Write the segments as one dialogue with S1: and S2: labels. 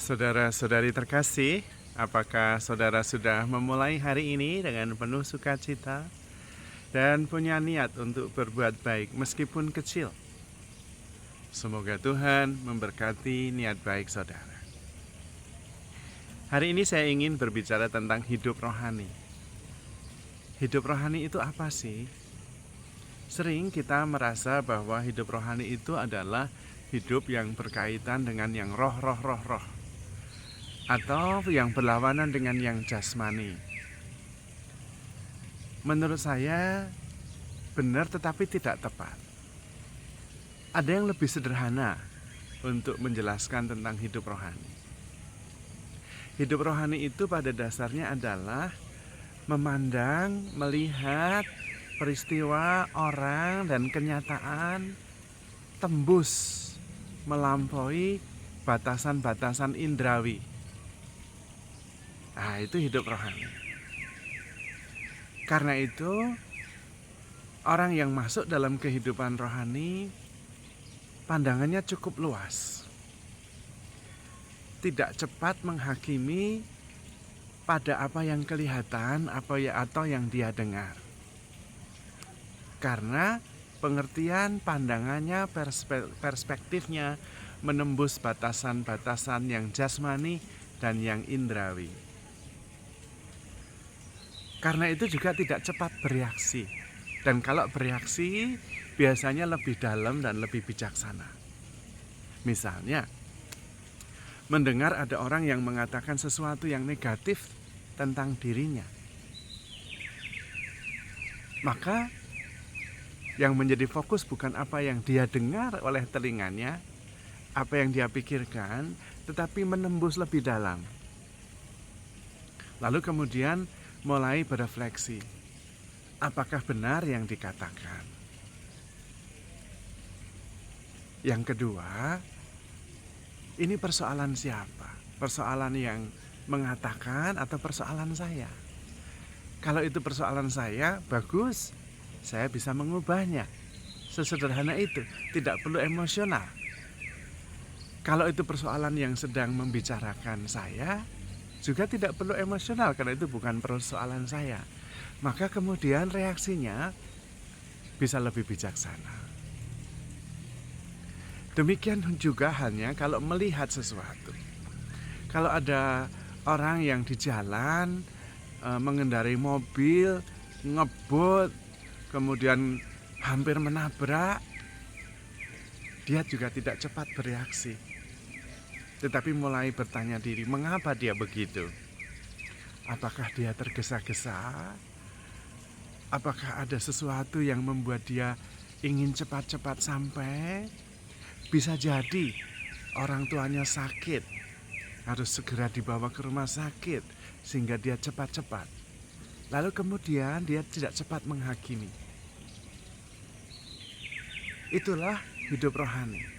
S1: Saudara-saudari terkasih, apakah saudara sudah memulai hari ini dengan penuh sukacita dan punya niat untuk berbuat baik meskipun kecil? Semoga Tuhan memberkati niat baik saudara. Hari ini saya ingin berbicara tentang hidup rohani. Hidup rohani itu apa sih? Sering kita merasa bahwa hidup rohani itu adalah hidup yang berkaitan dengan yang roh, atau yang berlawanan dengan yang jasmani. Menurut saya benar tetapi tidak tepat. Ada yang lebih sederhana untuk menjelaskan tentang hidup rohani. Hidup rohani itu pada dasarnya adalah memandang, melihat peristiwa, orang, dan kenyataan tembus melampaui batasan-batasan indrawi. Nah, itu hidup rohani. Karena itu, orang yang masuk dalam kehidupan rohani, pandangannya cukup luas. Tidak cepat menghakimi pada apa yang kelihatan, atau yang dia dengar. Karena pengertian, pandangannya, perspektifnya menembus batasan-batasan yang jasmani dan yang indrawi. Karena itu juga tidak cepat bereaksi. Dan kalau bereaksi, biasanya lebih dalam dan lebih bijaksana. Misalnya, mendengar ada orang yang mengatakan sesuatu yang negatif tentang dirinya. Maka, yang menjadi fokus bukan apa yang dia dengar oleh telinganya, apa yang dia pikirkan, tetapi menembus lebih dalam. Lalu kemudian mulai berefleksi, apakah benar yang dikatakan? Yang kedua, ini persoalan siapa? Persoalan yang mengatakan atau persoalan saya? Kalau itu persoalan saya, bagus, saya bisa mengubahnya. Sesederhana itu, tidak perlu emosional. Kalau itu persoalan yang sedang membicarakan saya, juga tidak perlu emosional karena itu bukan persoalan saya. Maka kemudian reaksinya bisa lebih bijaksana. Demikian juga halnya kalau melihat sesuatu. Kalau ada orang yang di jalan mengendarai mobil, ngebut, kemudian hampir menabrak, dia juga tidak cepat bereaksi. Tetapi mulai bertanya diri, mengapa dia begitu? Apakah dia tergesa-gesa? Apakah ada sesuatu yang membuat dia ingin cepat-cepat sampai? Bisa jadi orang tuanya sakit, harus segera dibawa ke rumah sakit sehingga dia cepat-cepat. Lalu kemudian dia tidak cepat menghakimi. Itulah hidup rohani.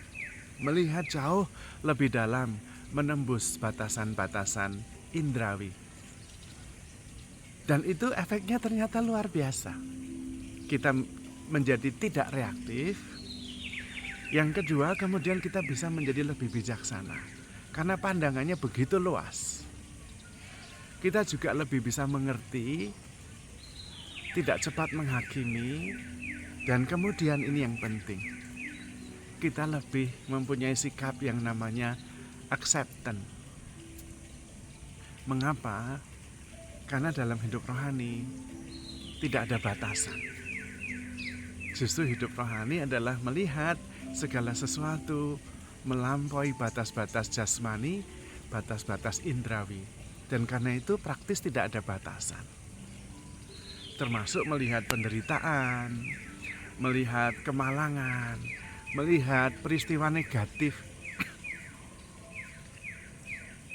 S1: Melihat jauh lebih dalam, menembus batasan-batasan indrawi. Dan itu efeknya ternyata luar biasa. Kita menjadi tidak reaktif. Yang kedua, kemudian kita bisa menjadi lebih bijaksana. Karena pandangannya begitu luas. Kita juga lebih bisa mengerti, tidak cepat menghakimi, dan kemudian ini yang penting. Kita lebih mempunyai sikap yang namanya acceptance. Mengapa? Karena dalam hidup rohani tidak ada batasan. Justru hidup rohani adalah melihat segala sesuatu melampaui batas-batas jasmani, batas-batas indrawi. Dan karena itu praktis tidak ada batasan. Termasuk melihat penderitaan, melihat kemalangan, melihat peristiwa negatif.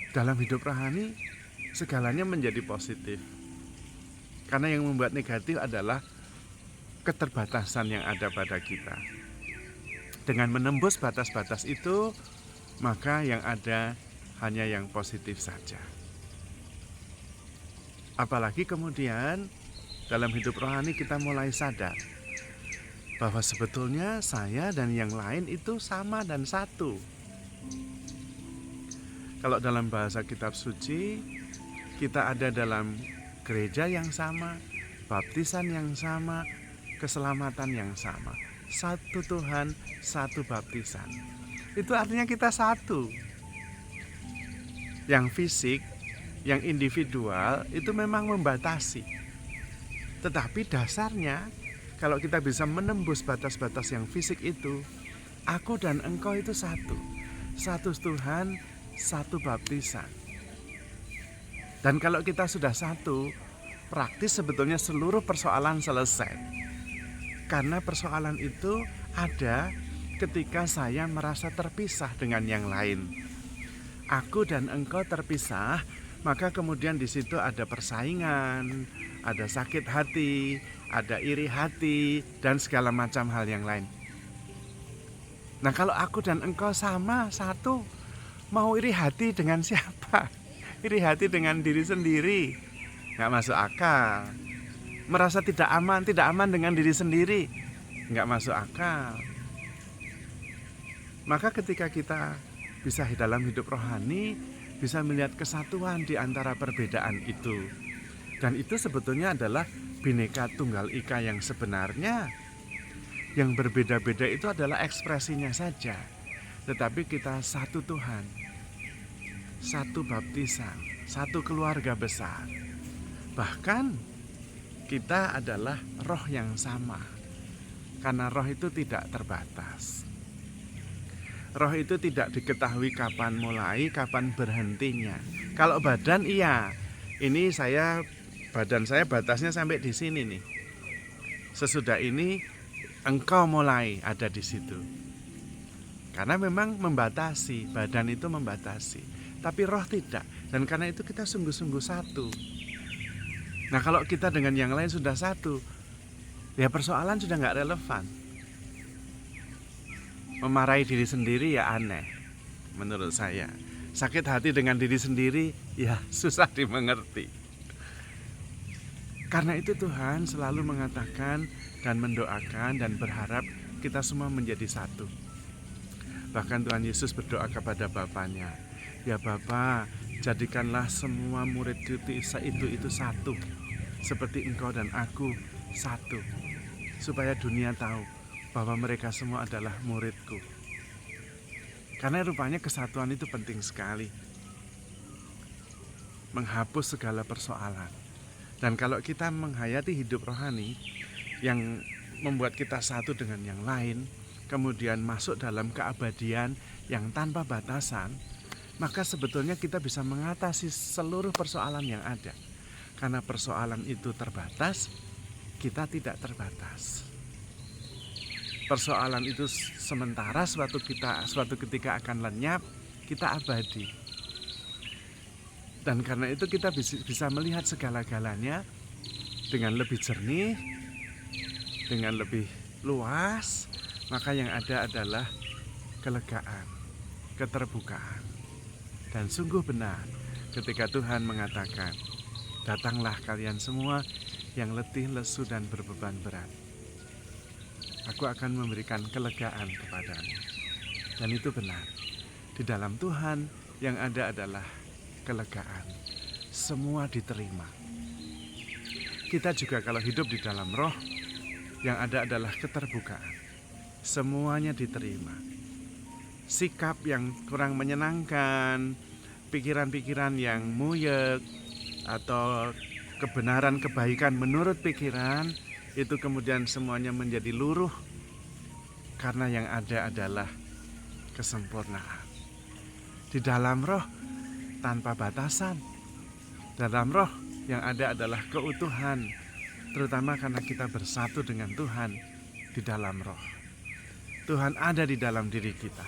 S1: Dalam hidup rohani, segalanya menjadi positif. Karena yang membuat negatif adalah keterbatasan yang ada pada kita. Dengan menembus batas-batas itu, maka yang ada hanya yang positif saja. Apalagi kemudian dalam hidup rohani kita mulai sadar bahwa sebetulnya saya dan yang lain itu sama dan satu. Kalau dalam bahasa kitab suci, kita ada dalam gereja yang sama, baptisan yang sama, keselamatan yang sama. Satu Tuhan, satu baptisan. Itu artinya kita satu. Yang fisik, yang individual itu memang membatasi. Tetapi dasarnya, kalau kita bisa menembus batas-batas yang fisik itu, aku dan engkau itu satu. Satu Tuhan, satu baptisan. Dan kalau kita sudah satu, praktis sebetulnya seluruh persoalan selesai. Karena persoalan itu ada ketika saya merasa terpisah dengan yang lain. Aku dan engkau terpisah, maka kemudian di situ ada persaingan, ada sakit hati, ada iri hati, dan segala macam hal yang lain. Nah, kalau aku dan engkau sama, satu, mau iri hati dengan siapa? Iri hati dengan diri sendiri, nggak masuk akal. Merasa tidak aman dengan diri sendiri, nggak masuk akal. Maka ketika kita bisa dalam hidup rohani, bisa melihat kesatuan di antara perbedaan itu. Dan itu sebetulnya adalah Bhinneka Tunggal Ika yang sebenarnya. Yang berbeda-beda itu adalah ekspresinya saja. Tetapi kita satu Tuhan, satu baptisan, satu keluarga besar. Bahkan kita adalah roh yang sama. Karena roh itu tidak terbatas. Roh itu tidak diketahui kapan mulai, kapan berhentinya. Kalau badan iya, ini badan saya batasnya sampai di sini nih. Sesudah ini engkau mulai ada di situ. Karena memang membatasi, badan itu membatasi. Tapi roh tidak. Dan karena itu kita sungguh-sungguh satu. Nah, kalau kita dengan yang lain sudah satu, ya persoalan sudah nggak relevan. Memarahi diri sendiri ya aneh, menurut saya. Sakit hati dengan diri sendiri ya susah dimengerti. Karena itu Tuhan selalu mengatakan dan mendoakan dan berharap kita semua menjadi satu. Bahkan Tuhan Yesus berdoa kepada Bapanya, ya Bapa, jadikanlah semua murid itu satu, seperti engkau dan aku satu, supaya dunia tahu bahwa mereka semua adalah muridku. Karena rupanya kesatuan itu penting sekali, menghapus segala persoalan. Dan kalau kita menghayati hidup rohani yang membuat kita satu dengan yang lain, kemudian masuk dalam keabadian yang tanpa batasan, maka sebetulnya kita bisa mengatasi seluruh persoalan yang ada. Karena persoalan itu terbatas, kita tidak terbatas. Persoalan itu sementara, suatu ketika akan lenyap, kita abadi. Dan karena itu kita bisa melihat segala-galanya dengan lebih jernih, dengan lebih luas. Maka yang ada adalah kelegaan, keterbukaan. Dan sungguh benar ketika Tuhan mengatakan, datanglah kalian semua yang letih, lesu, dan berbeban berat. Aku akan memberikan kelegaan kepadamu. Dan itu benar. Di dalam Tuhan yang ada adalah kelegaan. Semua diterima. Kita juga kalau hidup di dalam roh, yang ada adalah keterbukaan. Semuanya diterima. Sikap yang kurang menyenangkan, pikiran-pikiran yang muyek, atau kebenaran kebaikan menurut pikiran, itu kemudian semuanya menjadi luruh. Karena yang ada adalah kesempurnaan. Di dalam roh tanpa batasan. Dalam roh yang ada adalah keutuhan. Terutama karena kita bersatu dengan Tuhan di dalam roh. Tuhan ada di dalam diri kita.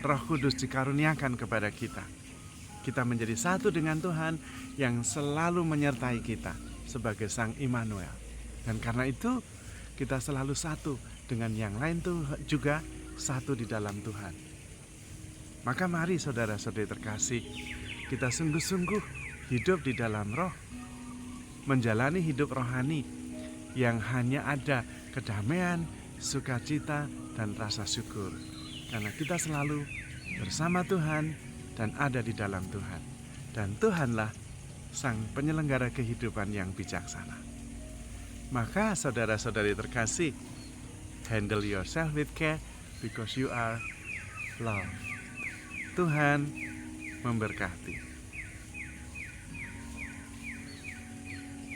S1: Roh Kudus dikaruniakan kepada kita. Kita menjadi satu dengan Tuhan yang selalu menyertai kita sebagai Sang Immanuel. Dan karena itu kita selalu satu dengan yang lain tuh juga satu di dalam Tuhan. Maka mari saudara-saudari terkasih, kita sungguh-sungguh hidup di dalam roh, menjalani hidup rohani yang hanya ada kedamaian, sukacita, dan rasa syukur. Karena kita selalu bersama Tuhan dan ada di dalam Tuhan. Dan Tuhanlah sang penyelenggara kehidupan yang bijaksana. Maka saudara-saudari terkasih, handle yourself with care because you are loved. Tuhan memberkati.